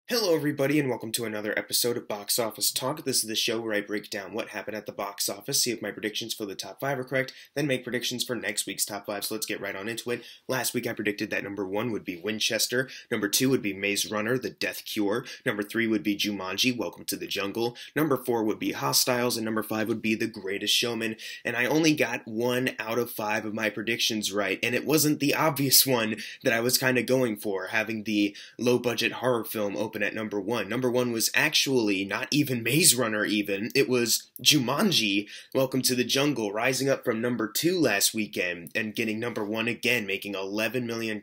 Hello everybody and welcome to another episode of Box Office Talk. This is the show where I break down what happened at the box office, see if my predictions for the top 5 are correct, then make predictions for next week's top 5, so let's get right on into it. Last week I predicted that number 1 would be Winchester, number 2 would be Maze Runner, The Death Cure, number 3 would be Jumanji, Welcome to the Jungle, number 4 would be Hostiles, and number 5 would be The Greatest Showman, and I only got 1 out of 5 of my predictions right, and it wasn't the obvious one that I was kind of going for, having the low-budget horror film open at number 1. Number 1 was actually not even Maze Runner even. It was Jumanji, Welcome to the Jungle, rising up from number 2 last weekend and getting number 1 again, making $11 million,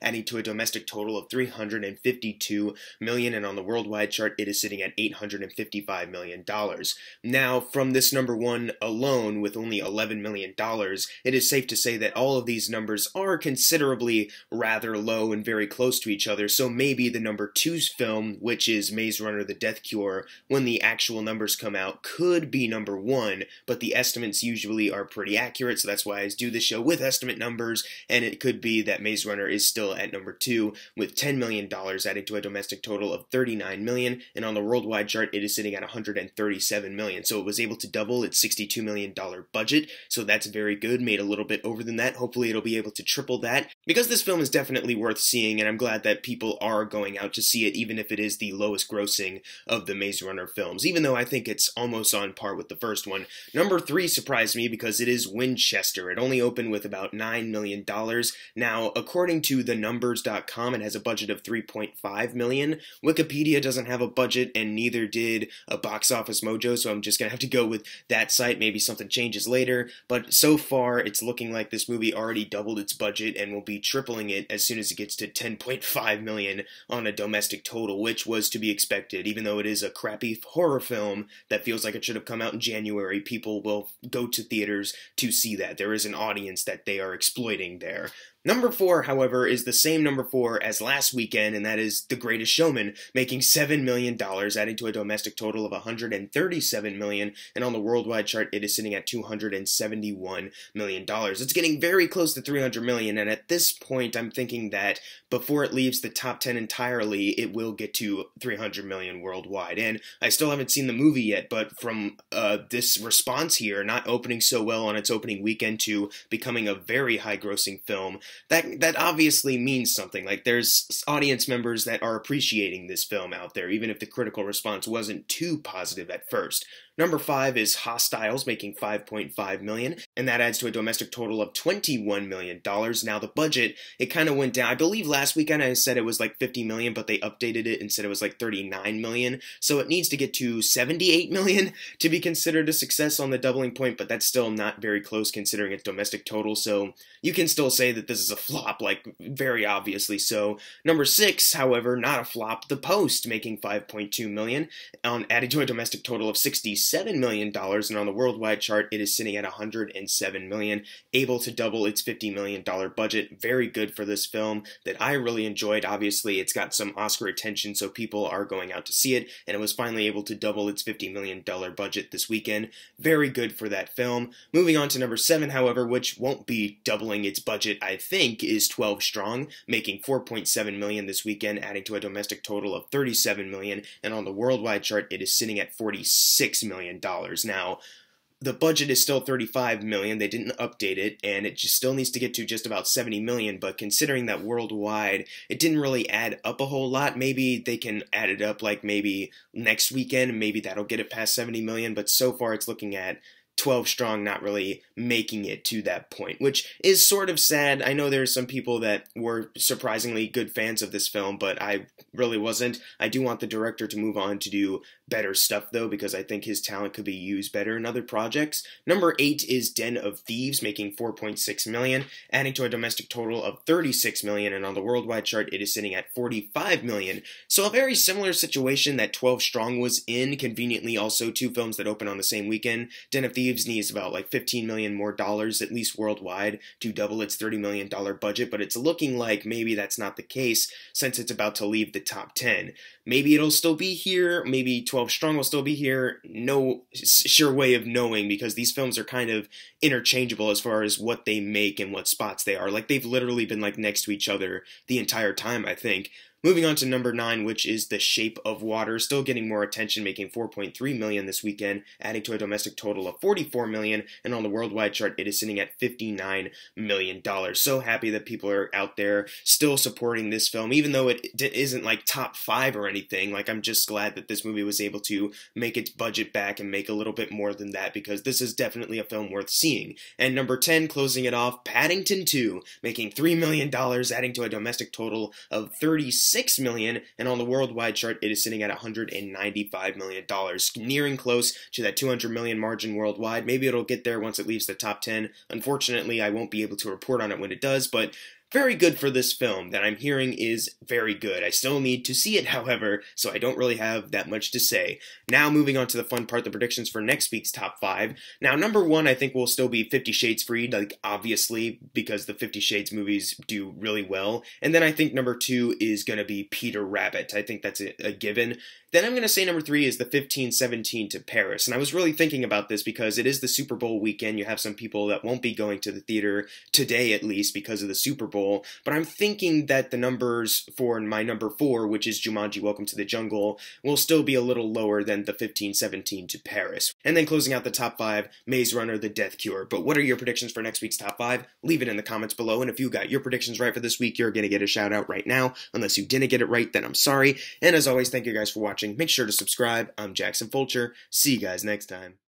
adding to a domestic total of $352 million, and on the worldwide chart it is sitting at $855 million. Now, from this number 1 alone, with only $11 million, it is safe to say that all of these numbers are considerably rather low and very close to each other, so maybe the number 2's film, which is Maze Runner The Death Cure, when the actual numbers come out, could be number 1, but the estimates usually are pretty accurate, so that's why I do the show with estimate numbers, and it could be that Maze Runner is still at number 2 with $10 million, adding to a domestic total of $39 million, and on the worldwide chart it is sitting at $137 million, so it was able to double its $62 million budget, so that's very good, made a little bit over than that. Hopefully it'll be able to triple that, because this film is definitely worth seeing, and I'm glad that people are going out to see it, even if it is the lowest grossing of the Maze Runner films, even though I think it's almost on par with the first one. Number 3 surprised me because it is Winchester. It only opened with about $9 million. Now, according to thenumbers.com, it has a budget of $3.5 million. Wikipedia doesn't have a budget, and neither did a Box Office Mojo, so I'm just going to have to go with that site. Maybe something changes later, but so far it's looking like this movie already doubled its budget and will be tripling it as soon as it gets to $10.5 million on a domestic total, which was to be expected. Even though it is a crappy horror film that feels like it should have come out in January, people will go to theaters to see that. There is an audience that they are exploiting there. Number 4, however, is the same number 4 as last weekend, and that is The Greatest Showman, making $7 million, adding to a domestic total of $137 million, and on the worldwide chart it is sitting at $271 million. It's getting very close to $300 million, and at this point I'm thinking that before it leaves the top 10 entirely, it will get to $300 million worldwide. And I still haven't seen the movie yet, but from this response here, not opening so well on its opening weekend to becoming a very high-grossing film, that obviously means something. Like, there's audience members that are appreciating this film out there, even if the critical response wasn't too positive at first. Number 5 is Hostiles, making $5.5 million, and that adds to a domestic total of $21 million. Now, the budget, it kind of went down. I believe last weekend I said it was like $50 million, but they updated it and said it was like $39 million, so it needs to get to $78 million to be considered a success on the doubling point, but that's still not very close considering its domestic total, so you can still say that this is a flop, like, very obviously so. Number 6, however, not a flop, The Post, making $5.2 million, adding to a domestic total of $67 million, and on the worldwide chart it is sitting at $107 million, able to double its $50 million budget. Very good for this film that I really enjoyed. Obviously, it's got some Oscar attention, so people are going out to see it, and it was finally able to double its $50 million budget this weekend. Very good for that film. Moving on to number 7, however, which won't be doubling its budget, I think, is 12 Strong, making $4.7 million this weekend, adding to a domestic total of $37 million, and on the worldwide chart it is sitting at $46 million. Now, the budget is still $35 million, they didn't update it, and it just still needs to get to just about $70 million, but considering that worldwide, it didn't really add up a whole lot. Maybe they can add it up, like maybe next weekend, maybe that'll get it past $70 million, but so far it's looking at 12 Strong not really making it to that point, which is sort of sad. I know there's some people that were surprisingly good fans of this film, but I really wasn't. I do want the director to move on to do better stuff, though, because I think his talent could be used better in other projects. Number 8 is Den of Thieves, making $4.6 million, adding to a domestic total of $36 million, and on the worldwide chart it is sitting at $45 million. So a very similar situation that 12 Strong was in, conveniently also 2 films that open on the same weekend. Den of Thieves needs about like $15 million more dollars, at least worldwide, to double its $30 million budget, but it's looking like maybe that's not the case since it's about to leave the top 10. Maybe it'll still be here, maybe 12 Strong will still be here, no sure way of knowing, because these films are kind of interchangeable as far as what they make and what spots they are. Like, they've literally been like next to each other the entire time, I think. Moving on to number 9, which is The Shape of Water, still getting more attention, making $4.3 million this weekend, adding to a domestic total of $44 million, and on the worldwide chart, it is sitting at $59 million. So happy that people are out there still supporting this film, even though it isn't like top 5 or anything. Like, I'm just glad that this movie was able to make its budget back and make a little bit more than that, because this is definitely a film worth seeing. And number 10, closing it off, Paddington 2, making $3 million, adding to a domestic total of $36 million, and on the worldwide chart, it is sitting at $195 million, nearing close to that $200 million margin worldwide. Maybe it'll get there once it leaves the top 10. Unfortunately, I won't be able to report on it when it does, but very good for this film that I'm hearing is very good. I still need to see it, however, so I don't really have that much to say. Now moving on to the fun part, the predictions for next week's top 5. Now, number 1 I think will still be 50 Shades Freed, like, obviously, because the 50 Shades movies do really well. And then I think number 2 is going to be Peter Rabbit. I think that's a given. Then I'm going to say number 3 is the 1517 to Paris. And I was really thinking about this because it is the Super Bowl weekend. You have some people that won't be going to the theater today, at least, because of the Super Bowl. But I'm thinking that the numbers for my number 4, which is Jumanji Welcome to the Jungle, will still be a little lower than the 1517 to Paris. And then closing out the top 5, Maze Runner, The Death Cure. But what are your predictions for next week's top 5? Leave it in the comments below. And if you got your predictions right for this week, you're going to get a shout out right now. Unless you didn't get it right, then I'm sorry. And as always, thank you guys for watching. Make sure to subscribe. I'm Jackson Fulcher. See you guys next time.